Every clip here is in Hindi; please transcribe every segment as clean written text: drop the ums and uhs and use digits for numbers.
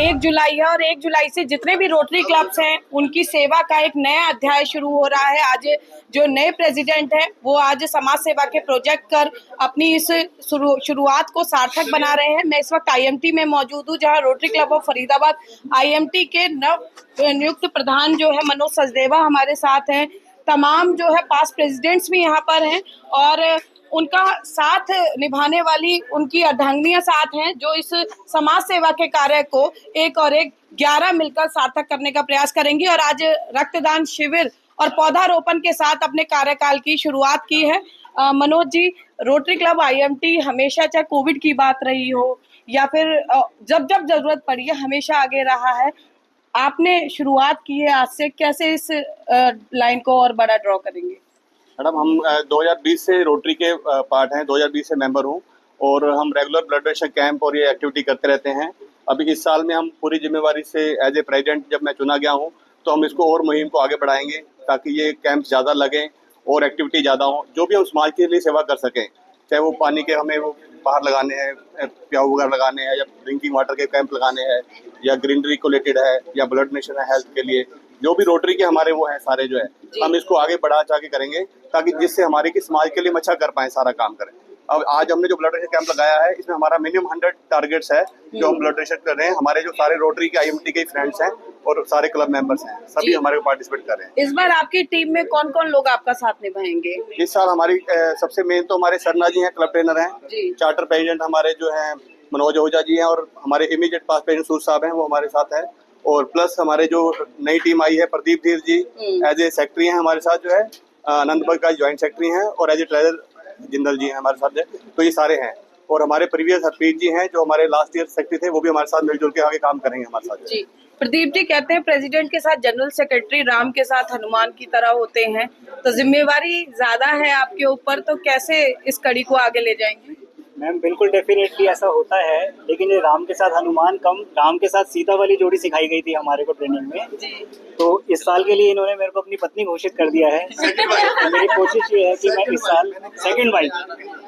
1 जुलाई है और 1 जुलाई से जितने भी रोटरी क्लब्स हैं उनकी सेवा का एक नया अध्याय शुरू हो रहा है। आज जो नए प्रेसिडेंट हैं वो आज समाज सेवा के प्रोजेक्ट कर अपनी इस शुरुआत को सार्थक बना रहे हैं। मैं इस वक्त आईएमटी में मौजूद हूँ, जहाँ rotary club of Faridabad IMT के नव नियुक्त प्रधान जो है मनोज सचदेवा हमारे साथ हैं। तमाम जो है पास्ट प्रेसिडेंट्स भी यहाँ पर हैं और उनका साथ निभाने वाली उनकी अर्धांगिनियां साथ हैं, जो इस समाज सेवा के कार्य को 1 और 1 11 मिलकर सार्थक करने का प्रयास करेंगी। और आज रक्तदान शिविर और पौधारोपण के साथ अपने कार्यकाल की शुरुआत की है। Manoj ji, rotary club IMT हमेशा, चाहे कोविड की बात रही हो या फिर जब जब जरूरत पड़ी है, हमेशा आगे रहा है। आपने शुरुआत की है आज से, कैसे इस लाइन को और बड़ा ड्रॉ करेंगे? मैडम, हम 2020 से रोटरी के पार्ट हैं, 2020 से मेंबर हूँ और हम रेगुलर ब्लड डोनेशन कैंप और ये एक्टिविटी करते रहते हैं। अभी इस साल में हम पूरी जिम्मेवारी से एज ए प्रेसिडेंट जब मैं चुना गया हूँ तो हम इसको और मुहिम को आगे बढ़ाएंगे ताकि ये कैंप ज़्यादा लगें और एक्टिविटी ज़्यादा हो, जो भी हम समाज के लिए सेवा कर सकें। चाहे वो पानी के हमें वो बाहर लगाने हैं, प्याऊ वगैरह लगाने हैं, या ड्रिंकिंग वाटर के कैंप लगाने हैं, या ग्रीनरी को रिलेटेड है, या ब्लड डोनेशन है हेल्थ के लिए, जो भी रोटरी के हमारे वो है सारे जो है, हम इसको आगे बढ़ा के करेंगे ताकि जिससे हमारे की समाज के लिए अच्छा कर पाए, सारा काम करें। अब आज हमने जो ब्लड डोनेशन कैंप लगाया है इसमें हमारा मिनिमम 100 टारगेट्स है जो हम ब्लड डोनेशन कर रहे हैं। हमारे जो सारे रोटरी के आईएमटी के फ्रेंड्स हैं और सारे क्लब मेंबर्स हैं, सभी हमारे पार्टिसिपेट कर रहे हैं। इस बार आपकी टीम में कौन कौन लोग आपका साथ निभाएंगे? इस साल हमारी सबसे मेन तो हमारे सरना जी हैं, क्लब ट्रेनर हैं, चार्टर प्रेसिडेंट हमारे जो हैं मनोज ओझा जी हैं, और हमारे इमीडिएट पास प्रेसिडेंट सूद साहब हैं, वो हमारे साथ हैं। और प्लस हमारे जो नई टीम आई है, प्रदीप धीर जी एज ए सेक्रेटरी हैं हमारे साथ जो है, आनंद बग का ज्वाइंट सेक्रेटरी हैं, और एज ए ट्रेजर जिंदल जी हैं हमारे साथ। तो ये सारे हैं, और हमारे प्रीवियस हरप्रीत जी हैं जो हमारे लास्ट ईयर सेक्रेटरी थे, वो भी हमारे साथ मिलजुल के आगे काम करेंगे हमारे साथ जी। प्रदीप जी कहते हैं प्रेसिडेंट के साथ जनरल सेक्रेटरी राम के साथ हनुमान की तरह होते हैं, तो जिम्मेवारी ज्यादा है आपके ऊपर, तो कैसे इस कड़ी को आगे ले जाएंगे? मैम बिल्कुल डेफिनेटली ऐसा होता है, लेकिन ये राम के साथ हनुमान कम, राम के साथ सीता वाली जोड़ी सिखाई गई थी हमारे को ट्रेनिंग में जी। तो इस साल के लिए इन्होंने मेरे को अपनी पत्नी घोषित कर दिया है। तो मेरी कोशिश ये है कि मैं इस साल सेकंड वाइफ,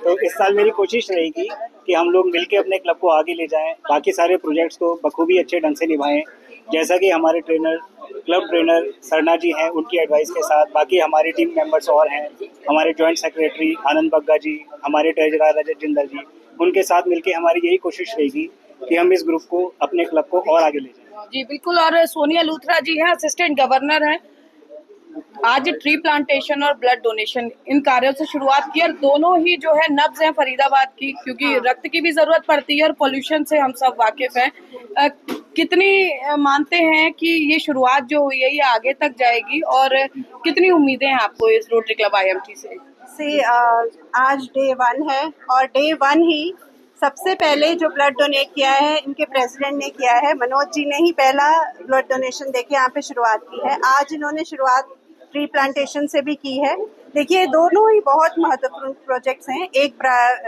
तो इस साल मेरी कोशिश रहेगी कि हम लोग मिलके अपने क्लब को आगे ले जाएं, बाकी सारे प्रोजेक्ट्स को बखूबी अच्छे ढंग से निभाएं, जैसा कि हमारे ट्रेनर क्लब ट्रेनर सरना जी हैं उनकी एडवाइस के साथ। बाकी हमारी टीम मेंबर्स और हैं, हमारे जॉइंट सेक्रेटरी आनंद बग्गा जी, हमारे ट्रेजरर रजत जिंदल जी, उनके साथ मिलके हमारी यही कोशिश रहेगी कि हम इस ग्रुप को, अपने क्लब को और आगे ले जाएं। जी बिल्कुल। और सोनिया लूथरा जी हैं, असिस्टेंट गवर्नर हैं। आज ट्री प्लांटेशन और ब्लड डोनेशन इन कार्यों से शुरुआत की, और दोनों ही जो है नब्ज हैं फरीदाबाद की, क्योंकि रक्त की भी जरूरत पड़ती है और पोल्यूशन से हम सब वाकिफ हैं। कितनी मानते हैं कि ये शुरुआत जो हुई है ये आगे तक जाएगी, और कितनी उम्मीदें हैं आपको इस रोटरी क्लब आईएमटी से? आज डे 1 है और डे 1 ही सबसे पहले जो ब्लड डोनेट किया है इनके प्रेसिडेंट ने किया है। मनोज जी ने ही पहला ब्लड डोनेशन देके यहाँ पे शुरुआत की है। आज इन्होंने शुरुआत ट्री प्लांटेशन से भी की है। देखिए, दोनों ही बहुत महत्वपूर्ण प्रोजेक्ट्स हैं, एक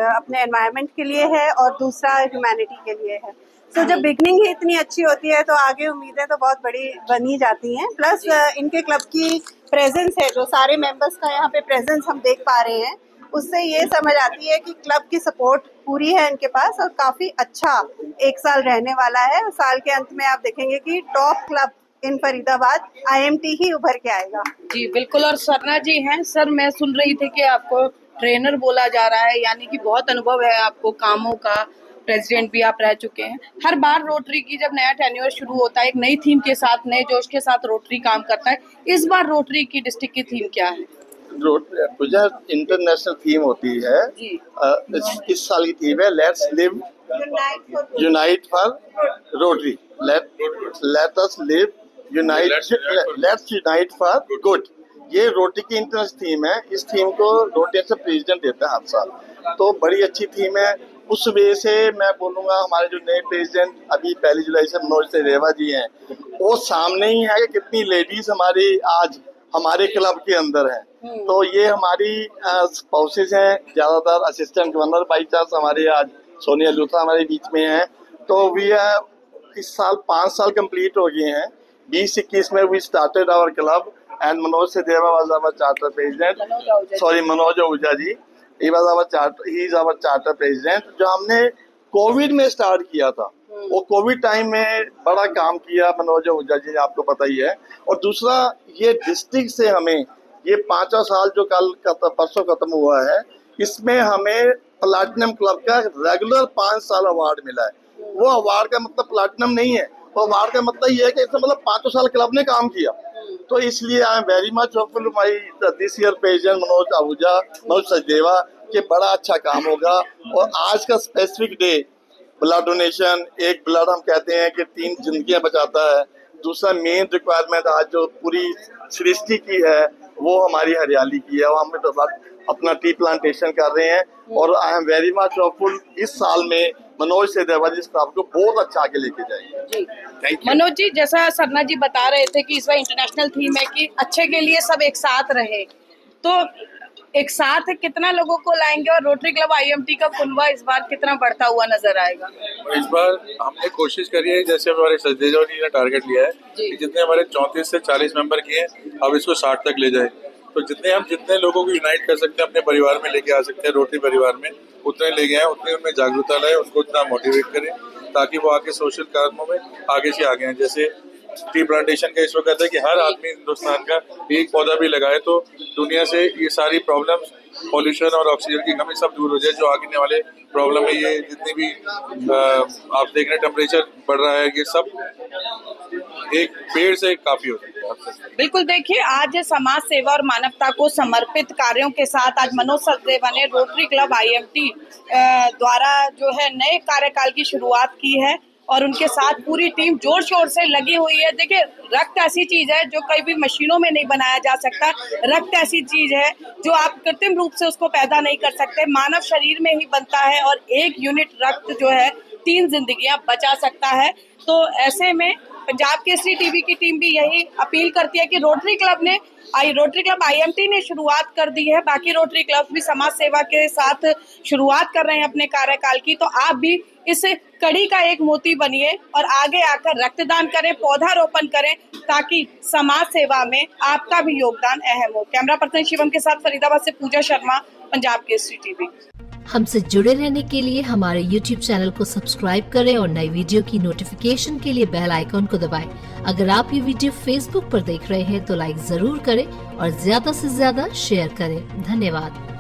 अपने एनवायरनमेंट के लिए है और दूसरा ह्यूमैनिटी के लिए है। तो जब बिगनिंग ही इतनी अच्छी होती है तो आगे उम्मीदें तो बहुत बड़ी बनी जाती हैं। प्लस इनके क्लब की प्रेजेंस है, जो सारे मेंबर्स का यहाँ पे प्रेजेंस हम देख पा रहे हैं, उससे ये समझ आती है कि क्लब की सपोर्ट पूरी है इनके पास और काफी अच्छा 1 साल रहने वाला है। साल के अंत में आप देखेंगे कि top club in Faridabad IMT ही उभर के आएगा। जी बिल्कुल। और सरना जी हैं, सर मैं सुन रही थी कि आपको ट्रेनर बोला जा रहा है, यानी कि बहुत अनुभव है आपको कामों का, प्रेसिडेंट भी आप रह चुके हैं। हर बार रोटरी की जब नया टेन्योर शुरू होता है, एक नई थीम के साथ, नए जोश के साथ रोटरी काम करता है। इस बार रोटरी की डिस्ट्रिक्ट की थीम क्या है? पूजा इंटरनेशनल थीम होती है जी। इस साल की थीम है let's live unite for rotary, let us live let's unite for good. ये रोटरी की इंटरनेशनल थीम है। इस थीम को रोटरी से प्रेसिडेंट देता है हर साल, तो बड़ी अच्छी थीम है। उस वजह से मैं बोलूँगा हमारे जो नए प्रेसिडेंट अभी 1 जुलाई से मनोज सचदेवा जी हैं, वो सामने ही है कि कितनी लेडीज हमारी आज हमारे क्लब के अंदर है। तो ये हमारी स्पाउसेस हैं, ज्यादातर असिस्टेंट गवर्नर बाई चांस हमारे आज सोनिया लूथरा हमारे बीच में है। तो वी इस साल 5 साल कंप्लीट हो गए हैं। 2021 में we started our club and Manoj Sachdeva was our charter president, sorry Manoj Ojha ji, he is our charter president, जो हमने कोविड में स्टार्ट किया था। और कोविड टाइम में बड़ा काम किया मनोज आहूजा जी ने, आपको पता ही है। और दूसरा, ये डिस्ट्रिक्ट से हमें ये 5वां साल जो कल परसों खत्म हुआ है, इसमें हमें प्लैटिनम क्लब का रेगुलर 5 साल अवार्ड मिला है। वो अवार्ड का मतलब प्लैटिनम नहीं है, वो अवार्ड का मतलब ये है कि इसमें मतलब 5 साल क्लब ने काम किया। तो इसलिए I am very much hopeful my this year president Manoj Ahuja, Manoj Sachdeva के बड़ा अच्छा काम होगा। और आज का स्पेसिफिक डे ब्लड डोनेशन, एक ब्लड हम कहते हैं कि 3 जिंदगियां बचाता है। दूसरा मेन रिक्वायरमेंट आज जो पूरी सृष्टि की है वो हमारी हरियाली की है, और हम तो अपना टी प्लांटेशन कर रहे हैं। और I am very much hopeful इस साल में मनोज सचदेवा जी स्टाफ को बहुत अच्छा आगे लेके जाएंगे। Thank you. मनोज जी, जैसा सरना जी बता रहे थे कि इस बार इंटरनेशनल थीम है कि अच्छे के लिए सब एक साथ रहे, तो एक साथ कितना लोगों को लाएंगे और रोटरी क्लब IMT का कुनबा इस बार कितना बढ़ता हुआ नजर आएगा? इस बार हमने कोशिश करी है, जैसे हमारे सचदेवा जी ने टारगेट लिया है कि जितने हमारे 34 से 40 मेंबर किए अब इसको 60 तक ले जाए। तो जितने लोगों को यूनाइट कर सकते हैं, अपने परिवार में लेके आ सकते हैं, रोटरी परिवार में, उतने ले गए हैं, उतने उनमें जागरूकता लाए, उनको उतना मोटिवेट करें ताकि वो आगे सोशल कामों में आगे से आगे हैं। जैसे टी प्लांटेशन का इस वक्त है कि हर आदमी हिंदुस्तान का एक पौधा भी लगाए तो दुनिया से ये सारी प्रॉब्लम्स, पॉल्यूशन और ऑक्सीजन की कमी सब दूर हो जाए। जो आगे वाले प्रॉब्लम है, ये जितनी भी आप देख रहे हैं टेम्परेचर बढ़ रहा है, ये सब एक पेड़ से काफी हो सकता है। बिल्कुल, देखिए आज समाज सेवा और मानवता को समर्पित कार्यों के साथ आज मनोज सचदेवा ने रोटरी क्लब IMT द्वारा जो है नए कार्यकाल की शुरुआत की है और उनके साथ पूरी टीम जोर शोर से लगी हुई है। देखिए, रक्त ऐसी चीज है जो कई भी मशीनों में नहीं बनाया जा सकता। रक्त ऐसी चीज है जो आप कृत्रिम रूप से उसको पैदा नहीं कर सकते, मानव शरीर में ही बनता है और 1 यूनिट रक्त जो है 3 जिंदगियां बचा सकता है। तो ऐसे में पंजाब केसरी टीवी की टीम भी यही अपील करती है कि रोटरी क्लब IMT ने शुरुआत कर दी है, बाकी रोटरी क्लब भी समाज सेवा के साथ शुरुआत कर रहे हैं अपने कार्यकाल की। तो आप भी इस कड़ी का एक मोती बनिए और आगे आकर रक्तदान करें, पौधारोपण करें, ताकि समाज सेवा में आपका भी योगदान अहम हो। कैमरा पर्सन शिवम के साथ फरीदाबाद से पूजा शर्मा, पंजाब केसरी टीवी। हमसे जुड़े रहने के लिए हमारे YouTube चैनल को सब्सक्राइब करें और नई वीडियो की नोटिफिकेशन के लिए बेल आइकॉन को दबाएं। अगर आप ये वीडियो Facebook पर देख रहे हैं तो लाइक जरूर करें और ज्यादा से ज्यादा शेयर करें। धन्यवाद।